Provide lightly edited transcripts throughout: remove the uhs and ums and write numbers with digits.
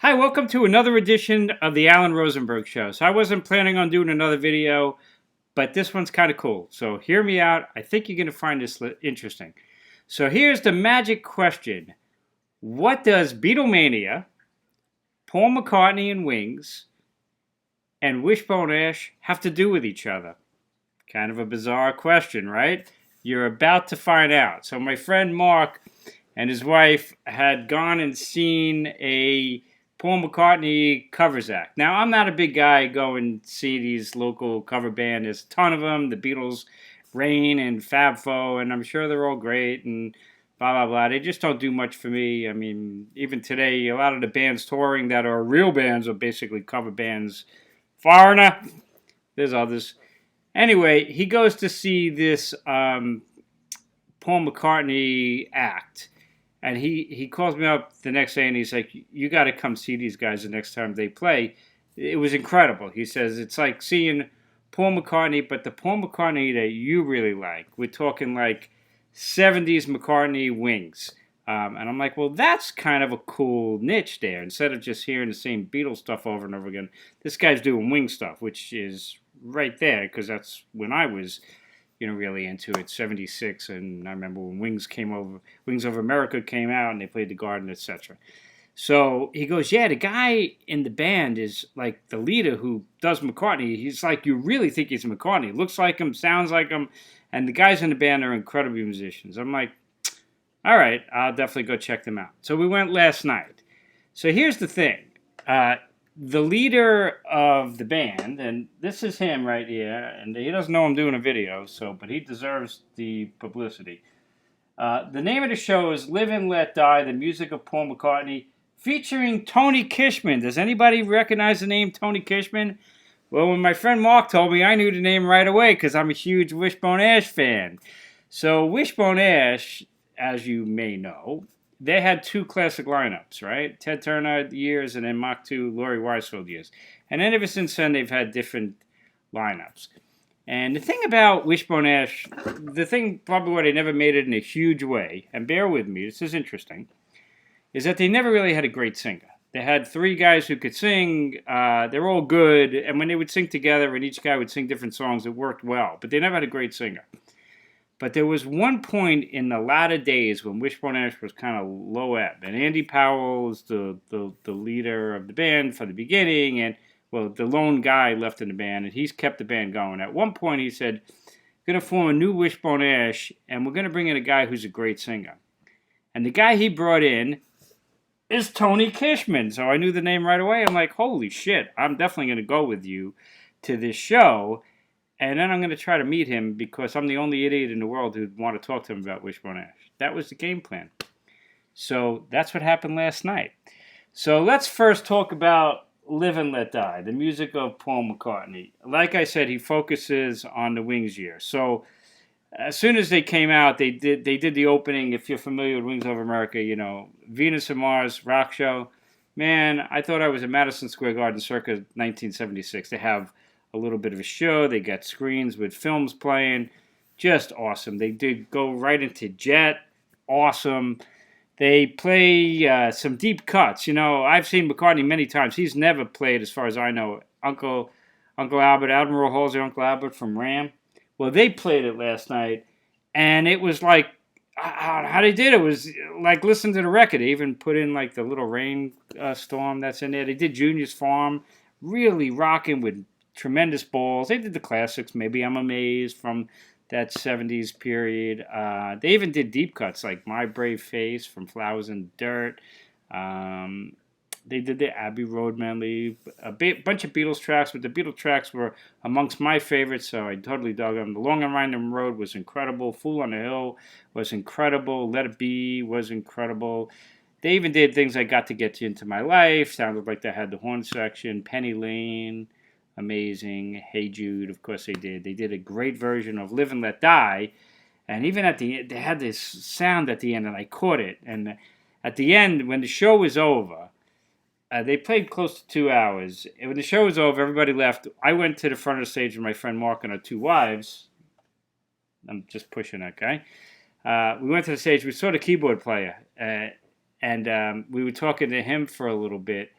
Hi, welcome to another edition of the Alan Rosenberg Show. So I wasn't planning on doing another video, but this one's kind of cool. So hear me out. I think you're going to find this interesting. So here's the magic question. What does Beatlemania, Paul McCartney and Wings, and Wishbone Ash have to do with each other? Kind of a bizarre question, right? You're about to find out. So my friend Mark and his wife had gone and seen a Paul McCartney covers act. Now, I'm not a big guy go and see these local cover bands. There's a ton of them. The Beatles, Rain, and Fab Four, and I'm sure they're all great and blah, blah, blah. They just don't do much for me. I mean, even today, a lot of the bands touring that are real bands are basically cover bands. Foreigner, there's others. Anyway, he goes to see this Paul McCartney act. And he calls me up the next day and he's like, you got to come see these guys the next time they play. It was incredible. He says, it's like seeing Paul McCartney, but the Paul McCartney that you really like. We're talking like 70s McCartney Wings. And I'm like, well, that's kind of a cool niche there. Instead of just hearing the same Beatles stuff over and over again, this guy's doing Wing stuff, which is right there because that's when I was really into it, 76, and I remember when Wings Over America came out, and they played The Garden, etc. So he goes, yeah, the guy in the band is like the leader who does McCartney. He's like, you really think he's McCartney. Looks like him, sounds like him, and the guys in the band are incredible musicians. I'm like, all right, I'll definitely go check them out. So we went last night. So here's the thing. The leader of the band, and this is him right here, and he doesn't know I'm doing a video, but he deserves the publicity. The name of the show is Live and Let Die, the music of Paul McCartney, featuring Tony Kishman. Does anybody recognize the name Tony Kishman? Well, when my friend Mark told me, I knew the name right away because I'm a huge Wishbone Ash fan. So Wishbone Ash, as you may know, they had two classic lineups, right? Ted Turner years and then Mach 2, Laurie Weisfeld years. And then ever since then, they've had different lineups. And the thing about Wishbone Ash, the thing probably why they never made it in a huge way, and bear with me, this is interesting, is that they never really had a great singer. They had three guys who could sing. They're all good. And when they would sing together and each guy would sing different songs, it worked well. But they never had a great singer. But there was one point in the latter days when Wishbone Ash was kind of low ebb. And Andy Powell was the leader of the band from the beginning. And, well, the lone guy left in the band. And he's kept the band going. At one point, he said, we're going to form a new Wishbone Ash. And we're going to bring in a guy who's a great singer. And the guy he brought in is Tony Kishman. So I knew the name right away. I'm like, holy shit, I'm definitely going to go with you to this show. And then I'm going to try to meet him because I'm the only idiot in the world who'd want to talk to him about Wishbone Ash. That was the game plan. So that's what happened last night. So let's first talk about Live and Let Die, the music of Paul McCartney. Like I said, he focuses on the Wings year. So as soon as they came out, they did the opening. If you're familiar with Wings Over America, Venus and Mars rock show. Man, I thought I was at Madison Square Garden circa 1976. They have a little bit of a show. They got screens with films playing. Just awesome. They did go right into Jet. Awesome. They play some deep cuts. I've seen McCartney many times. He's never played, as far as I know, Uncle Albert, Admiral Halsey, Uncle Albert from Ram. Well, they played it last night, and it was like, how they did it was like listen to the record. They even put in like the little rain storm that's in there. They did Junior's Farm, really rocking with tremendous balls. They did the classics, Maybe I'm Amazed from that 70s period. They even did deep cuts like My Brave Face from Flowers and Dirt. They did the Abbey Road medley, bunch of Beatles tracks, but the Beatles tracks were amongst my favorites, so I totally dug them. The Long and Winding Road was incredible. Fool on the Hill was incredible. Let It Be was incredible. They even did things like Got to Get You Into My Life. Sounded like they had the horn section. Penny Lane, amazing. Hey Jude, of course they did. They did a great version of Live and Let Die. And even at the end, they had this sound at the end, and I caught it. And at the end, when the show was over, they played close to 2 hours. And when the show was over, everybody left. I went to the front of the stage with my friend Mark and our two wives. I'm just pushing that guy. We went to the stage. We saw the keyboard player. And we were talking to him for a little bit.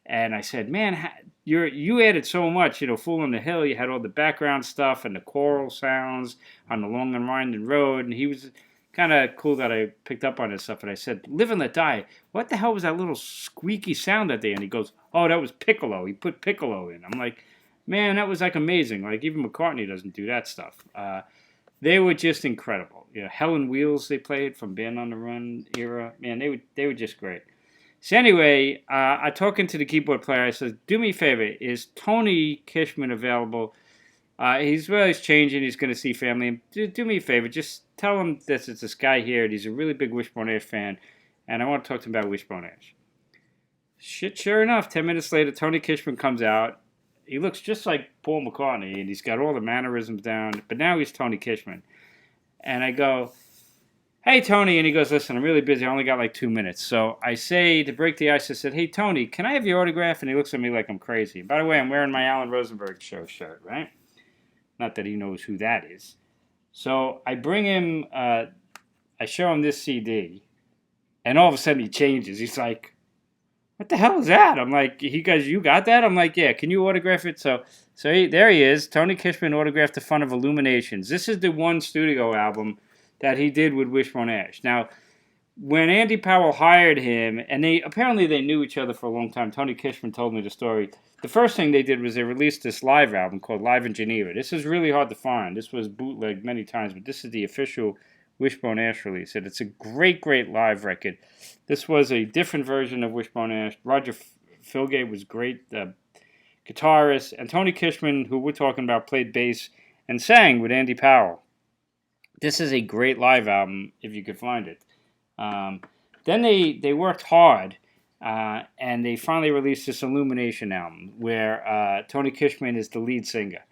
And I said, man, you added so much, Fool on the Hill. You had all the background stuff and the choral sounds on the long and winding road. And he was kind of cool that I picked up on his stuff. And I said, Live and Let Die. What the hell was that little squeaky sound at the end? He goes, oh, that was piccolo. He put piccolo in. I'm like, man, that was like amazing. Like even McCartney doesn't do that stuff. They were just incredible. Hell and Wheels they played from Band on the Run era. Man, they were just great. So anyway, I talking to the keyboard player. I said, do me a favor. Is Tony Kishman available? He's changing. He's going to see family. Do me a favor. Just tell him that it's this guy here. And he's a really big Wishbone Ash fan. And I want to talk to him about Wishbone Ash. Shit, sure enough, 10 minutes later, Tony Kishman comes out. He looks just like Paul McCartney. And he's got all the mannerisms down. But now he's Tony Kishman. And I go, hey, Tony. And he goes, listen, I'm really busy. I only got like 2 minutes. So I say, to break the ice, I said, hey, Tony, can I have your autograph? And he looks at me like I'm crazy. By the way, I'm wearing my Alan Rosenberg Show shirt, right? Not that he knows who that is. So I bring him, I show him this CD. And all of a sudden he changes. He's like, what the hell is that? I'm like, he goes, you got that? I'm like, yeah, can you autograph it? So there he is. Tony Kishman autographed The Fun of Illuminations. This is the one studio album that he did with Wishbone Ash. Now, when Andy Powell hired him, and apparently they knew each other for a long time. Tony Kishman told me the story. The first thing they did was they released this live album called Live in Geneva. This is really hard to find. This was bootlegged many times, but this is the official Wishbone Ash release. And it's a great, great live record. This was a different version of Wishbone Ash. Roger Philgate was great, guitarist. And Tony Kishman, who we're talking about, played bass and sang with Andy Powell. This is a great live album, if you could find it. Then they worked hard, and they finally released this Illumination album, where Tony Kishman is the lead singer.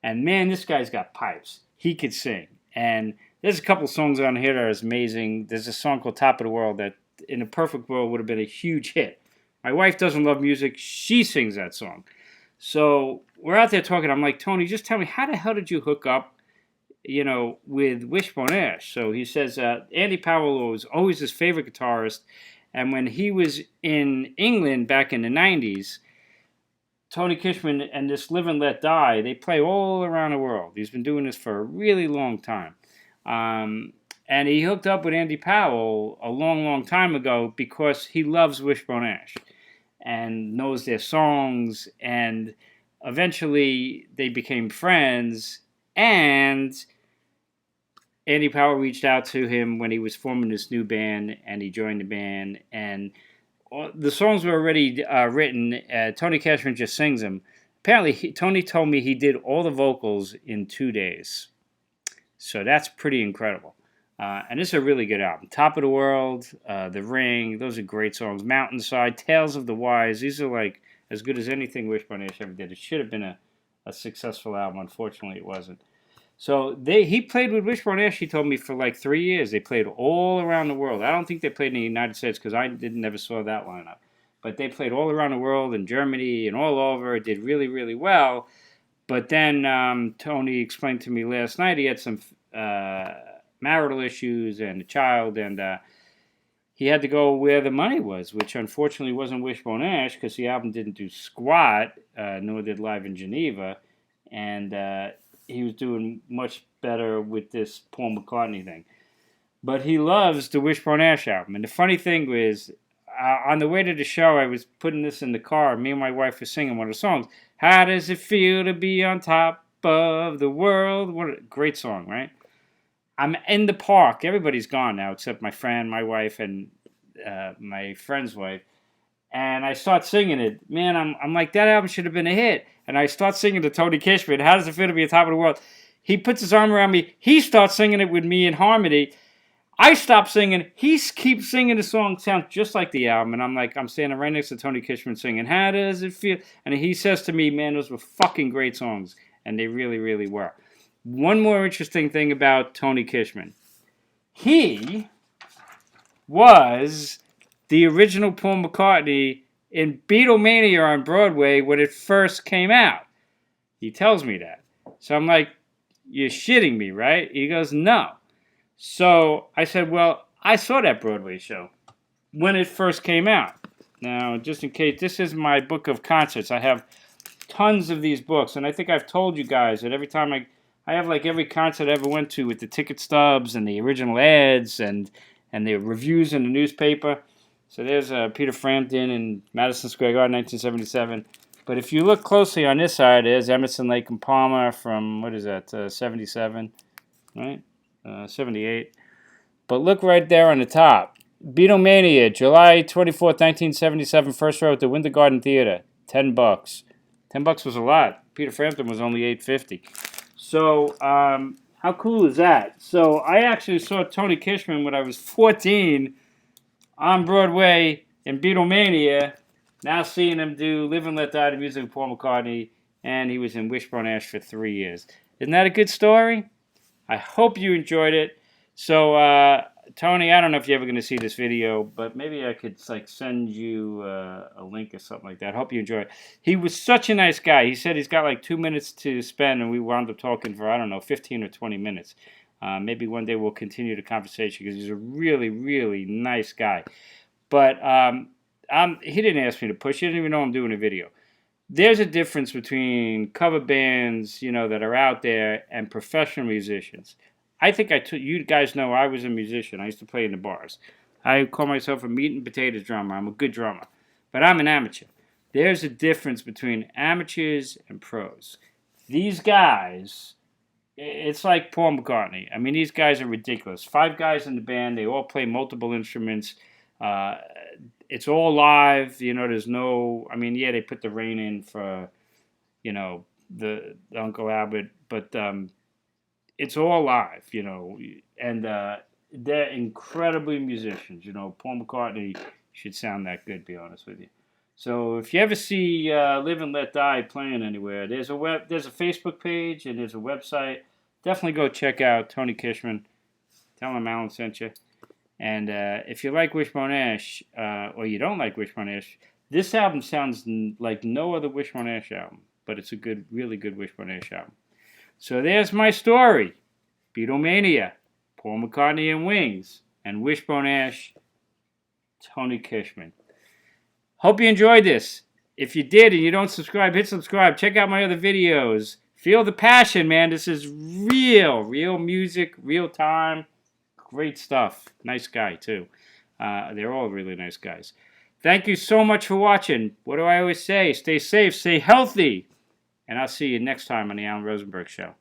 And man, this guy's got pipes. He could sing. And there's a couple songs on here that are amazing. There's a song called Top of the World that, in a perfect world, would have been a huge hit. My wife doesn't love music. She sings that song. So we're out there talking. I'm like, Tony, just tell me, how the hell did you hook up with Wishbone Ash? So he says, Andy Powell was always his favorite guitarist. And when he was in England back in the 90s, Tony Kishman and this Live and Let Die, they play all around the world. He's been doing this for a really long time. And he hooked up with Andy Powell a long, long time ago because he loves Wishbone Ash and knows their songs. And eventually they became friends. And Andy Powell reached out to him when he was forming this new band, and he joined the band. And the songs were already written. Tony Kishman just sings them. Apparently, Tony told me he did all the vocals in 2 days. So that's pretty incredible. And this is a really good album. Top of the World, The Ring, those are great songs. Mountainside, Tales of the Wise. These are like as good as anything Wishbone Ash ever did. It should have been a successful album. Unfortunately, it wasn't. So he played with Wishbone Ash, he told me, for like 3 years. They played all around the world. I don't think they played in the United States because I never saw that lineup. But they played all around the world, in Germany and all over. It did really, really well. But then Tony explained to me last night he had some marital issues and a child, and he had to go where the money was, which unfortunately wasn't Wishbone Ash because the album didn't do squat, nor did Live in Geneva. And he was doing much better with this Paul McCartney thing. But he loves the Wishbone Ash album. And the funny thing was, on the way to the show, I was putting this in the car. Me and my wife were singing one of the songs. How does it feel to be on top of the world? What a great song, right? I'm in the park. Everybody's gone now except my friend, my wife, and my friend's wife. And I start singing it. Man, I'm like, that album should have been a hit. And I start singing to Tony Kishman. How does it feel to be on top of the world? He puts his arm around me. He starts singing it with me in harmony. I stop singing. He keeps singing the song. Sounds just like the album. And I'm standing right next to Tony Kishman singing, how does it feel? And he says to me, man, those were fucking great songs. And they really, really were. One more interesting thing about Tony Kishman. He was the original Paul McCartney in Beatlemania on Broadway when it first came out. He tells me that. So I'm like, you're shitting me, right? He goes, no. So I said, well, I saw that Broadway show when it first came out, Now, just in case, this is my book of concerts. I have tons of these books, and I think I've told you guys that every time I have like every concert I ever went to with the ticket stubs and the original ads and the reviews in the newspaper. So there's Peter Frampton in Madison Square Garden, 1977. But if you look closely on this side, there's Emerson, Lake and Palmer from, what is that, 77, right? 78. But look right there on the top. Beetle Mania, July 24th, 1977, first row at the Winter Garden Theater, $10. $10 was a lot. Peter Frampton was only $8.50. So, how cool is that? So, I actually saw Tony Kishman when I was 14 on Broadway in Beatlemania. Now seeing him do Live and Let Die, the music of Paul McCartney, and he was in Wishbone Ash for 3 years. Isn't that a good story? I hope you enjoyed it. So, Tony, I don't know if you're ever going to see this video, but maybe I could like send you a link or something like that. Hope you enjoy it. He was such a nice guy. He said he's got like 2 minutes to spend, and we wound up talking for, I don't know, 15 or 20 minutes. Maybe one day we'll continue the conversation because he's a really, really nice guy. But he didn't ask me to push. He didn't even know I'm doing a video. There's a difference between cover bands, you know, that are out there and professional musicians. I think you guys know I was a musician. I used to play in the bars. I call myself a meat and potatoes drummer. I'm a good drummer. But I'm an amateur. There's a difference between amateurs and pros. These guys, it's like Paul McCartney. I mean, these guys are ridiculous. 5 guys in the band. They all play multiple instruments. It's all live. You know, there's no... I mean, yeah, they put the rain in for, you know, the Uncle Albert. But... it's all live, you know, and they're incredibly musicians. You know, Paul McCartney should sound that good, to be honest with you. So if you ever see Live and Let Die playing anywhere, there's a Facebook page and there's a website. Definitely go check out Tony Kishman. Tell him Alan sent you. And if you like Wishbone Ash, or you don't like Wishbone Ash, this album sounds like no other Wishbone Ash album, but it's a good, really good Wishbone Ash album. So there's my story. Beatlemania, Paul McCartney and Wings, and Wishbone Ash, Tony Kishman. Hope you enjoyed this. If you did and you don't subscribe, hit subscribe. Check out my other videos. Feel the passion, man. This is real music, real time. Great stuff. Nice guy, too. They're all really nice guys. Thank you so much for watching. What do I always say? Stay safe, stay healthy. And I'll see you next time on the Alan Rosenberg Show.